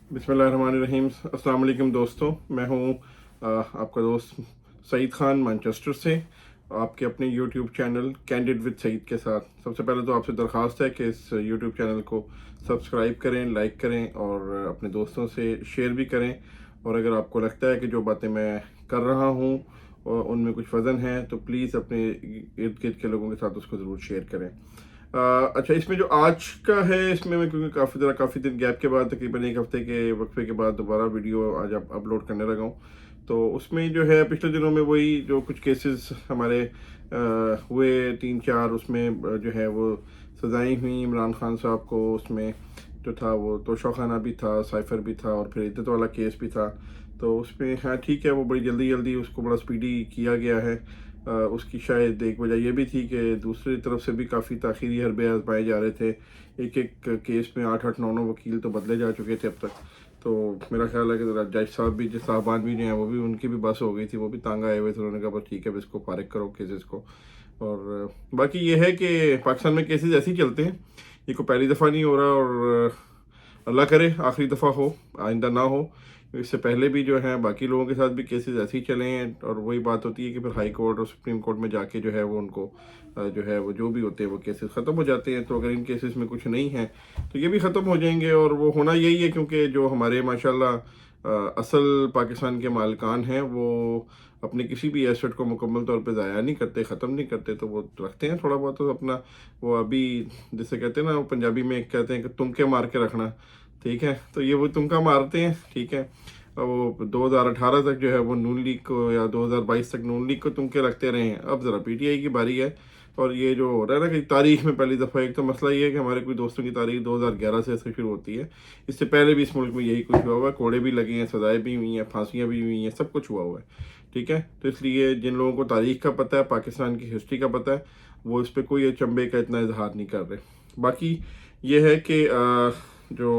बिस्मिल्लाहिर्रहमानिर्रहीम। अस्सलाम वालेकुम दोस्तों, मैं हूँ आपका दोस्त सईद ख़ान मैनचेस्टर से, आपके अपने YouTube channel candid with Saeed के साथ। सबसे पहले तो आपसे दरख्वास्त है कि इस यूट्यूब चैनल को सब्सक्राइब करें, लाइक करें और अपने दोस्तों से शेयर भी करें। और अगर आपको लगता है कि जो बातें मैं कर रहा हूँ और उनमें कुछ वज़न है तो प्लीज़ अपने इर्द गिर्द के लोगों के साथ उसको ज़रूर शेयर करें। अच्छा, इसमें जो आज का है, इसमें मैं क्योंकि काफ़ी दिन गैप के बाद, तकरीबन एक हफ्ते के वक्फे के बाद दोबारा वीडियो आज अपलोड करने लगा हूँ। तो उसमें जो है पिछले दिनों में वही जो कुछ केसेस हमारे हुए 3-4, उसमें जो है वो सज़ाएँ हुई इमरान खान साहब को। उसमें जो था वो तोशा खाना भी था, साइफ़र भी था और फिर इद्दत वाला केस भी था। तो उसमें हाँ ठीक है, वो बड़ी जल्दी उसको बड़ा स्पीडी किया गया है। उसकी शायद एक वजह यह भी थी कि दूसरी तरफ से भी काफ़ी ताख़ीरी हरबे आजमाए जा रहे थे। एक केस में 8-9 वकील तो बदले जा चुके थे अब तक। तो मेरा ख्याल है कि जज साहब भी, जज साहबान भी जो हैं, वो भी, उनकी भी बस हो गई थी, वो भी तंग आए हुए थे। उन्होंने कहा बस ठीक है, बस इसको फारिग करो केसेस को। और बाकी ये है कि पाकिस्तान में केसेस ऐसे ही चलते हैं, ये कोई पहली दफ़ा नहीं हो रहा और अल्लाह करे आखिरी दफ़ा हो, आइंदा ना हो। इससे पहले भी जो है बाकी लोगों के साथ भी केसेस ऐसे ही चले हैं और वही बात होती है कि फिर हाई कोर्ट और सुप्रीम कोर्ट में जाके जो है वो उनको जो है वो जो भी होते हैं वो केसेस ख़त्म हो जाते हैं। तो अगर इन केसेस में कुछ नहीं है तो ये भी ख़त्म हो जाएंगे और वो होना यही है, क्योंकि जो हमारे माशाल्लाह असल पाकिस्तान के मालिकान हैं वो अपने किसी भी एसेट को मुकम्मल तौर पे ज़ाया नहीं करते, ख़त्म नहीं करते। तो वो रखते हैं थोड़ा बहुत तो अपना, वो अभी जिसे कहते हैं ना, वो पंजाबी में कहते हैं कि तुमके मार के रखना, ठीक है। तो ये वो तुमका मारते हैं, ठीक है। वो 2018 तक जो है वो नून लीग को, या 2022 तक नून लीग को तुमके रखते रहे हैं। अब ज़रा पीटीआई की बारी है। और ये जो हो रहा है ना कि तारीख में पहली दफ़ा, एक तो मसला ये है कि हमारे कोई दोस्तों की तारीख 2011 से ऐसे शुरू होती है। इससे पहले भी इस मुल्क में यही कुछ हुआ हुआ है, कोड़े भी लगे हैं, सजाएँ भी हुई हैं, फांसियाँ भी हुई हैं, सब कुछ हुआ हुआ है, ठीक है। तो इसलिए जिन लोगों को तारीख का पता है, पाकिस्तान की हिस्ट्री का पता है, वो इस पर कोई अचंभे का इतना इजहार नहीं कर रहे। बाकी ये है कि जो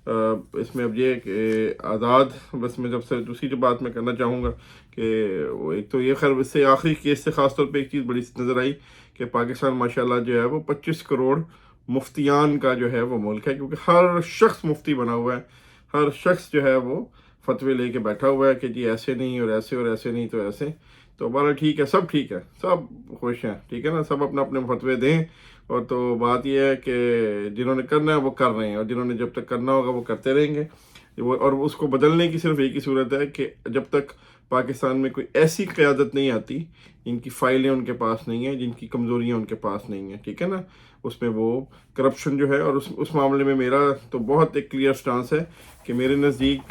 इसमें अब ये कि आज़ाद, बस मैं जब से दूसरी जो बात मैं करना चाहूँगा कि वो एक तो ये, खैर इससे आखिरी केस से ख़ास तौर पे एक चीज़ बड़ी नज़र आई कि पाकिस्तान माशाल्लाह जो है वो 25 करोड़ मुफ्तियान का जो है वो मुल्क है, क्योंकि हर शख्स मुफ्ती बना हुआ है। हर शख्स जो है वो फतवे लेके बैठा हुआ है कि जी ऐसे नहीं और ऐसे नहीं तो ऐसे। तो बड़ा ठीक है, सब ठीक है, सब खुश हैं, ठीक है ना, सब अपना अपने फतवे दें। और तो बात यह है कि जिन्होंने करना है वो कर रहे हैं और जिन्होंने जब तक करना होगा वो करते रहेंगे। वो, और उसको बदलने की सिर्फ एक ही सूरत है कि जब तक पाकिस्तान में कोई ऐसी क़यादत नहीं आती जिनकी फ़ाइलें उनके पास नहीं हैं, जिनकी कमज़ोरियाँ उनके पास नहीं हैं, ठीक है ना, उसमें वो करप्शन जो है। और उस मामले में मेरा तो बहुत एक क्लियर स्टांस है कि मेरे नज़दीक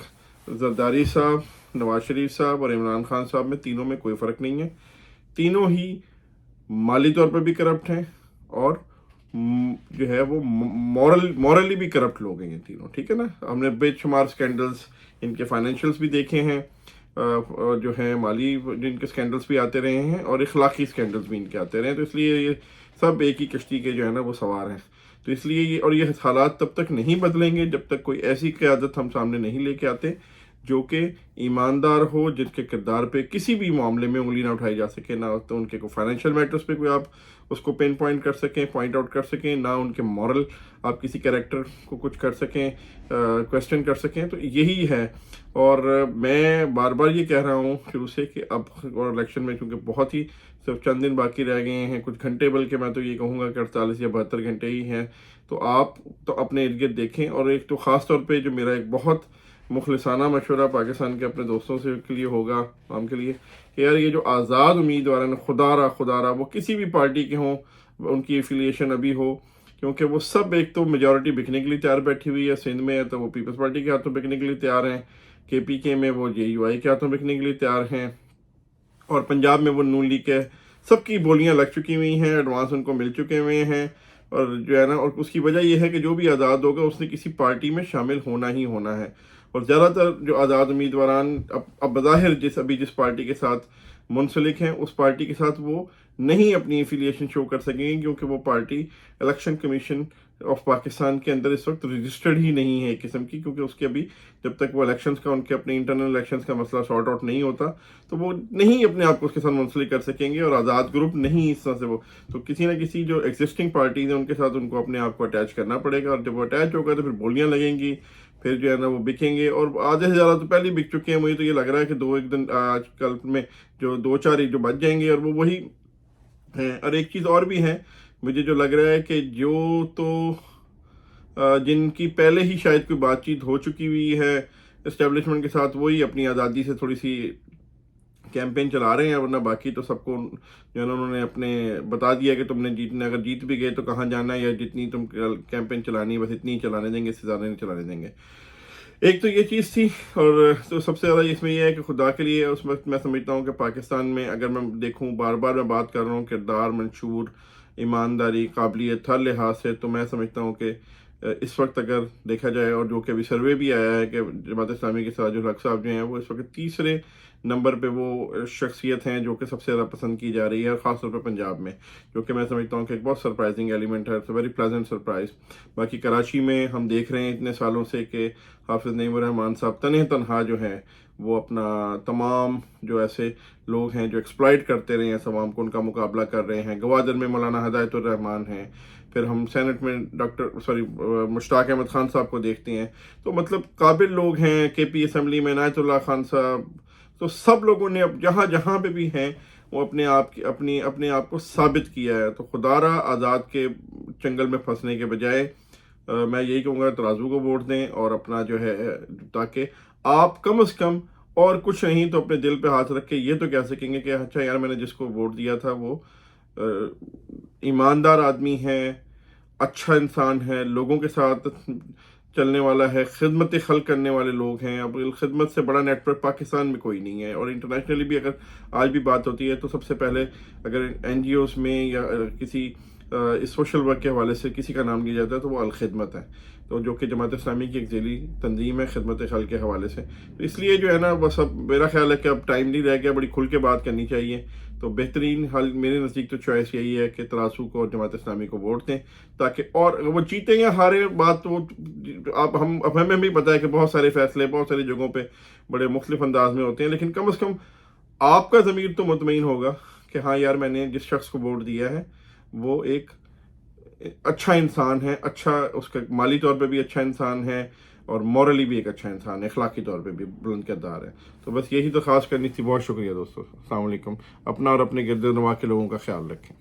जरदारी साहब, नवाज शरीफ साहब और इमरान खान साहब में, तीनों में कोई फ़र्क नहीं है। तीनों ही माली तौर पर भी करप्ट हैं और जो है वो मॉरली भी करप्ट लोग हैं ये तीनों, ठीक है ना। हमने बेशुमार स्कैंडल्स इनके फाइनेंशियल्स भी देखे हैं और जो है माली जिनके स्कैंडल्स भी आते रहे हैं और इखलाकी स्कैंडल्स भी इनके आते रहे हैं। तो इसलिए ये सब एक ही कश्ती के जो है ना वो सवार हैं। तो इसलिए ये हालात तब तक नहीं बदलेंगे जब तक कोई ऐसी क़यादत हम सामने नहीं लेके आते जो कि ईमानदार हो, जिसके किरदार पे किसी भी मामले में उंगली ना उठाई जा सके, ना तो उनके को फाइनेंशियल मैटर्स पे कोई आप उसको पिन पॉइंट कर सकें, पॉइंट आउट कर सकें, ना उनके मॉरल आप किसी कैरेक्टर को कुछ कर सकें, क्वेश्चन कर सकें। तो यही है। और मैं बार बार ये कह रहा हूँ शुरू से कि अब और इलेक्शन में चूँकि बहुत ही सिर्फ चंद दिन बाकी रह गए हैं, कुछ घंटे, बल्कि मैं तो ये कहूँगा कि 48 या 72 घंटे ही हैं। तो आप तो अपने इर्द गिर्द देखें। और एक तो ख़ास तौर पे जो मेरा एक बहुत मुखलिसाना मशवरा पाकिस्तान के अपने दोस्तों से के लिए होगा, आम के लिए, कि यार ये जो आज़ाद उम्मीदवार हैं, खुदारा वो किसी भी पार्टी के हों, उनकी एफिलिएशन अभी हो, क्योंकि वो सब एक तो मेजॉरिटी बिकने के लिए तैयार बैठी हुई है। सिंध में है तो वो पीपल्स पार्टी के हाथों बिकने के लिए तैयार हैं, KPK में वो JUI के हाथों बिकने के लिए तैयार हैं, और पंजाब में वो नून लीग के सबकी बोलियां लग चुकी हुई हैं, एडवांस उनको मिल चुके हुए हैं। और जो है ना, और उसकी वजह यह है कि जो भी आज़ाद होगा उसने किसी पार्टी में शामिल होना ही होना है। और ज़्यादातर जो आज़ाद उम्मीदवारान अब बज़ाहिर जिस पार्टी के साथ मुंसलिक हैं, उस पार्टी के साथ वो नहीं अपनी एफिलिएशन शो कर सकेंगे, क्योंकि वो party election commission of Pakistan के अंदर इस वक्त रजिस्टर्ड ही नहीं है एक किस्म की, क्योंकि उसके अभी जब तक वो इलेक्शंस का, उनके अपने इंटरनल इलेक्शंस का मसला सॉर्ट आउट नहीं होता, तो वो नहीं अपने आप को उसके साथ मुंसलिक कर सकेंगे। और आज़ाद ग्रुप नहीं इस तरह से वो, तो किसी ना किसी जो एग्जिस्टिंग पार्टीज हैं उनके साथ उनको अपने आप को अटैच करना पड़ेगा। और जब वो अटैच होगा तो फिर बोलियाँ लगेंगी, फिर जो है ना वो बिकेंगे, और आधे से ज़्यादा तो पहले ही बिक चुके हैं। मुझे तो ये लग रहा है कि दो एक दिन आज कल में जो दो चार ही जो बच जाएंगे, और वो वही हैं। और एक चीज़ और भी है, मुझे जो लग रहा है कि जो तो जिनकी पहले ही शायद कोई बातचीत हो चुकी हुई है इस्टेब्लिशमेंट के साथ, वही अपनी आज़ादी से थोड़ी सी कैंपेन चला रहे हैं, वरना बाकी तो सबको जो है ना उन्होंने अपने बता दिया कि तुमने जीतने, अगर जीत भी गए तो कहाँ जाना है, या जितनी तुम कैंपेन चलानी है बस इतनी ही चलाने देंगे, इससे ज़्यादा नहीं चलाने देंगे। एक तो ये चीज़ थी, और तो सबसे ज़्यादा इसमें यह है कि खुदा के लिए उस वक्त मैं समझता हूँ कि पाकिस्तान में अगर मैं देखूँ, बार बार मैं बात कर रहा हूँ किरदार, मंशूर, ईमानदारी, काबिलियत, हर लिहाज से, तो मैं समझता हूँ कि इस वक्त अगर देखा जाए, और जो कि अभी सर्वे भी आया है कि जमात इस्लामी के साथ जो हक साहब जो हैं वो इस वक्त तीसरे नंबर पे वो शख्सियत हैं जो कि सबसे ज़्यादा पसंद की जा रही है, ख़ास तौर पे पंजाब में, जो कि मैं समझता हूँ कि एक बहुत सरप्राइजिंग एलिमेंट है, इट्स वेरी प्लेजेंट सरप्राइज। बाकी कराची में हम देख रहे हैं इतने सालों से कि हाफिज़ नईमुर रहमान साहब तनहा जो हैं वो अपना तमाम जो ऐसे लोग हैं जो एक्सप्लॉइट करते रहे हैं अवाम को, उनका मुकाबला कर रहे हैं। गवादर में मौलाना हिदायतुर रहमान हैं, फिर हम सेनेट में मुश्ताक अहमद खान साहब को देखते हैं। तो मतलब काबिल लोग हैं, KP असम्बली में इनायतुल्लाह खान साहब, तो सब लोगों ने अब जहाँ जहाँ पे भी हैं वो अपने आप को साबित किया है। तो खुदारा आज़ाद के चंगल में फंसने के बजाय मैं यही कहूँगा तराजू को वोट दें, और अपना जो है ताकि आप कम से कम और कुछ नहीं तो अपने दिल पे हाथ रख के ये तो कह सकेंगे कि अच्छा यार मैंने जिसको वोट दिया था वो ईमानदार आदमी है, अच्छा इंसान है, लोगों के साथ चलने वाला है, खिदमत खल्क करने वाले लोग हैं। अब खिदमत से बड़ा नेटवर्क पाकिस्तान में कोई नहीं है, और इंटरनेशनली भी अगर आज भी बात होती है तो सबसे पहले अगर NGOs में या किसी इस सोशल वर्क के हवाले से किसी का नाम लिया जाता है तो वो अलखिदमत है, तो जो कि जमात इस्लामी की एक ज़ेली तंजीम है खिदमत खल्क के हवाले से। तो इसलिए जो है ना बस अब मेरा ख्याल है कि अब टाइम नहीं रह गया, बड़ी खुल के बात करनी चाहिए। तो बेहतरीन हाल मेरे नज़दीक तो चॉइस यही है कि तरासू को और जमात इस्लामी को वोट दें, ताकि और वो जीते या हारे बात तो आप अब हमें भी पता है कि बहुत सारे फैसले बहुत सारी जगहों पे बड़े मुख्तलिफ अंदाज में होते हैं, लेकिन कम से कम आपका ज़मीर तो मुतमईन होगा कि हाँ यार मैंने जिस शख्स को वोट दिया है वो एक अच्छा इंसान है, अच्छा उसका माली तौर पे भी अच्छा इंसान है, और मॉरली भी एक अच्छा इंसान है, अखलाकी तौर पे भी बुलंद किरदार है। तो बस यही तो खास करनी थी। बहुत शुक्रिया दोस्तों, अस्सलाम वालेकुम। अपना और अपने गिरद नवा के लोगों का ख्याल रखें।